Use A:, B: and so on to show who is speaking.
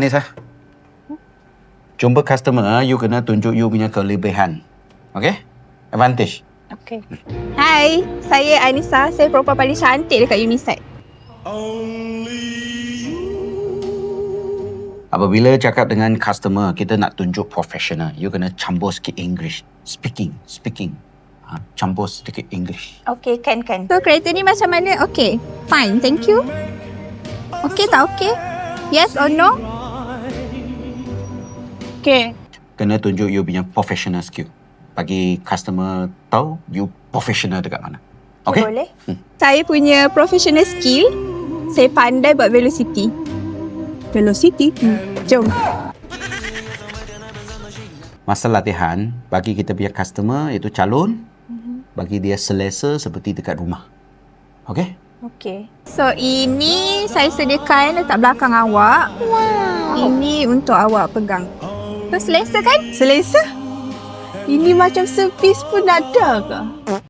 A: Nisa. Jumpa customer, you kena tunjuk you punya kelebihan. Okay? Advantage.
B: Okay. Hai, saya Anissa. Saya perempuan paling cantik dekat Unisite.
A: Apabila cakap dengan customer, kita nak tunjuk professional. You kena campur sikit English. Speaking. Campur sedikit English.
B: Okay, kan. So, kereta ni macam mana? Okay, fine. Thank you. Okay tak okay? Yes or no? Okay.
A: Kena tunjuk you punya professional skill. Bagi customer tahu you professional dekat mana. Okay?
B: Boleh. Saya punya professional skill, saya pandai buat velocity. Velocity? Jom.
A: Masa latihan, bagi kita punya customer, iaitu calon, bagi dia selesa seperti dekat rumah. Okay?
B: Okay. So, ini saya sediakan letak belakang awak. Wow. Ini untuk awak pegang. So, selesa kan?
C: Selesa? Ini macam servis pun ada ke?